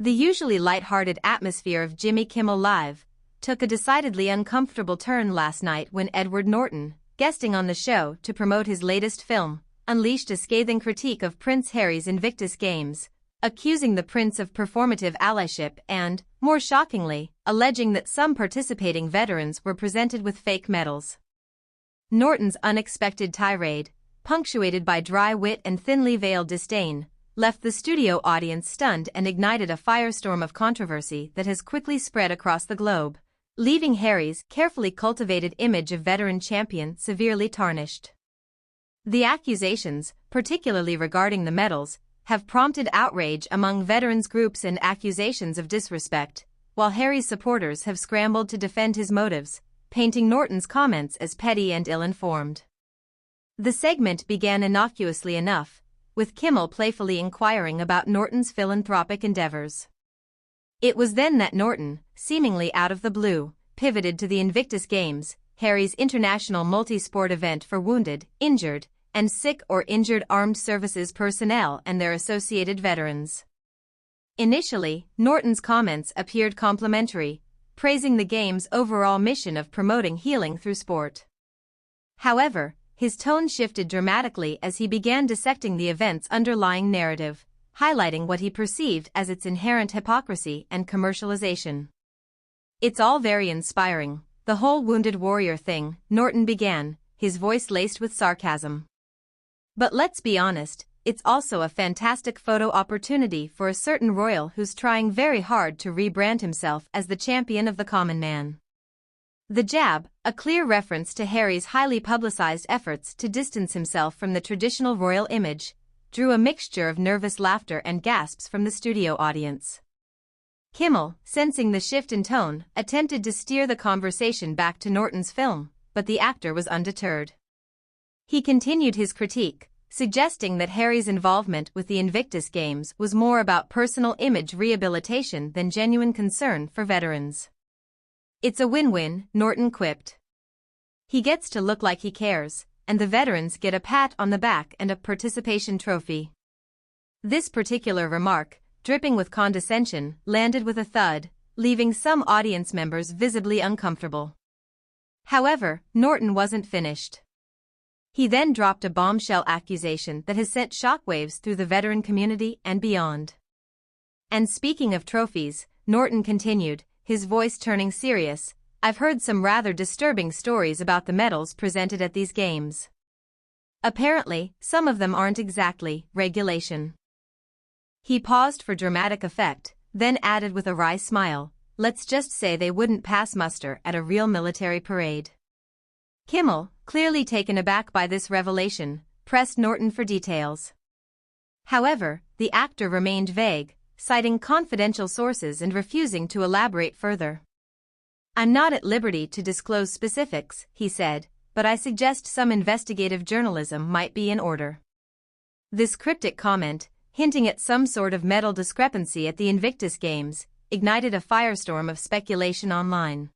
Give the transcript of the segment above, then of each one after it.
The usually lighthearted atmosphere of Jimmy Kimmel Live took a decidedly uncomfortable turn last night when Edward Norton, guesting on the show to promote his latest film, unleashed a scathing critique of Prince Harry's Invictus games, accusing the prince of performative allyship and, more shockingly, alleging that some participating veterans were presented with fake medals. Norton's unexpected tirade, punctuated by dry wit and thinly veiled disdain, left the studio audience stunned and ignited a firestorm of controversy that has quickly spread across the globe, leaving Harry's carefully cultivated image of veteran champion severely tarnished. The accusations, particularly regarding the medals, have prompted outrage among veterans groups and accusations of disrespect, while Harry's supporters have scrambled to defend his motives, painting Norton's comments as petty and ill-informed. The segment began innocuously enough, with Kimmel playfully inquiring about Norton's philanthropic endeavors. It was then that Norton, seemingly out of the blue, pivoted to the Invictus Games, Harry's international multi-sport event for wounded, injured, and sick or injured armed services personnel and their associated veterans. Initially, Norton's comments appeared complimentary, praising the Games' overall mission of promoting healing through sport. However, his tone shifted dramatically as he began dissecting the event's underlying narrative, highlighting what he perceived as its inherent hypocrisy and commercialization. "It's all very inspiring, the whole wounded warrior thing," Norton began, his voice laced with sarcasm. "But let's be honest, it's also a fantastic photo opportunity for a certain royal who's trying very hard to rebrand himself as the champion of the common man." The jab, a clear reference to Harry's highly publicized efforts to distance himself from the traditional royal image, drew a mixture of nervous laughter and gasps from the studio audience. Kimmel, sensing the shift in tone, attempted to steer the conversation back to Norton's film, but the actor was undeterred. He continued his critique, suggesting that Harry's involvement with the Invictus Games was more about personal image rehabilitation than genuine concern for veterans. "It's a win-win," Norton quipped. "He gets to look like he cares, and the veterans get a pat on the back and a participation trophy." This particular remark, dripping with condescension, landed with a thud, leaving some audience members visibly uncomfortable. However, Norton wasn't finished. He then dropped a bombshell accusation that has sent shockwaves through the veteran community and beyond. "And speaking of trophies," Norton continued, his voice turning serious, "I've heard some rather disturbing stories about the medals presented at these games. Apparently, some of them aren't exactly regulation." He paused for dramatic effect, then added with a wry smile, "Let's just say they wouldn't pass muster at a real military parade." Kimmel, clearly taken aback by this revelation, pressed Norton for details. However, the actor remained vague, citing confidential sources and refusing to elaborate further. "I'm not at liberty to disclose specifics," he said, "but I suggest some investigative journalism might be in order." This cryptic comment, hinting at some sort of medal discrepancy at the Invictus Games, ignited a firestorm of speculation online.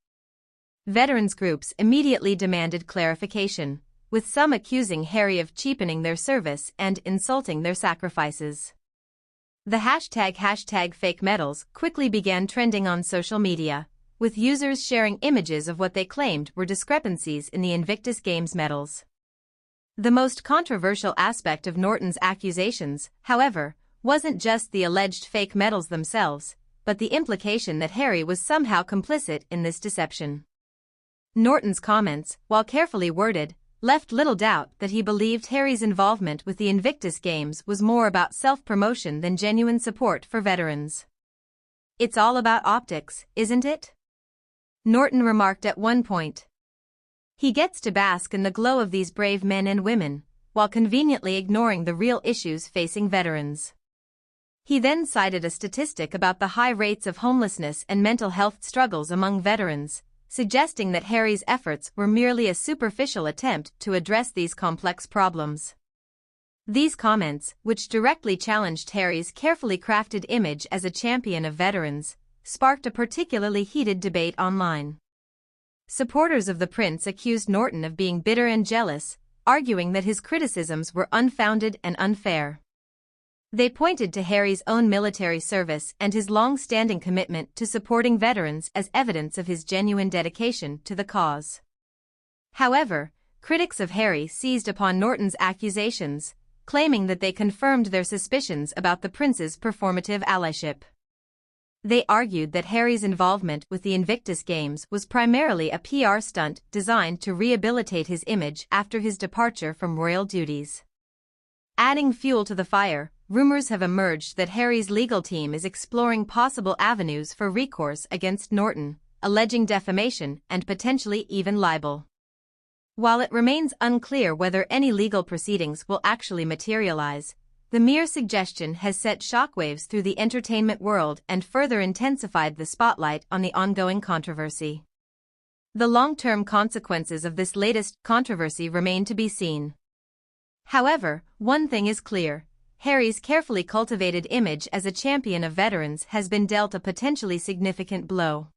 Veterans groups immediately demanded clarification, with some accusing Harry of cheapening their service and insulting their sacrifices. The hashtag fake medals quickly began trending on social media, with users sharing images of what they claimed were discrepancies in the Invictus Games medals. The most controversial aspect of Norton's accusations, however, wasn't just the alleged fake medals themselves, but the implication that Harry was somehow complicit in this deception. Norton's comments, while carefully worded, left little doubt that he believed Harry's involvement with the Invictus Games was more about self-promotion than genuine support for veterans. "It's all about optics, isn't it?" Norton remarked at one point. "He gets to bask in the glow of these brave men and women, while conveniently ignoring the real issues facing veterans." He then cited a statistic about the high rates of homelessness and mental health struggles among veterans, suggesting that Harry's efforts were merely a superficial attempt to address these complex problems. These comments, which directly challenged Harry's carefully crafted image as a champion of veterans, sparked a particularly heated debate online. Supporters of the prince accused Norton of being bitter and jealous, arguing that his criticisms were unfounded and unfair. They pointed to Harry's own military service and his long-standing commitment to supporting veterans as evidence of his genuine dedication to the cause. However, critics of Harry seized upon Norton's accusations, claiming that they confirmed their suspicions about the prince's performative allyship. They argued that Harry's involvement with the Invictus Games was primarily a PR stunt designed to rehabilitate his image after his departure from royal duties. Adding fuel to the fire, rumors have emerged that Harry's legal team is exploring possible avenues for recourse against Norton, alleging defamation and potentially even libel. While it remains unclear whether any legal proceedings will actually materialize, the mere suggestion has set shockwaves through the entertainment world and further intensified the spotlight on the ongoing controversy. The long-term consequences of this latest controversy remain to be seen. However, one thing is clear: Harry's carefully cultivated image as a champion of veterans has been dealt a potentially significant blow.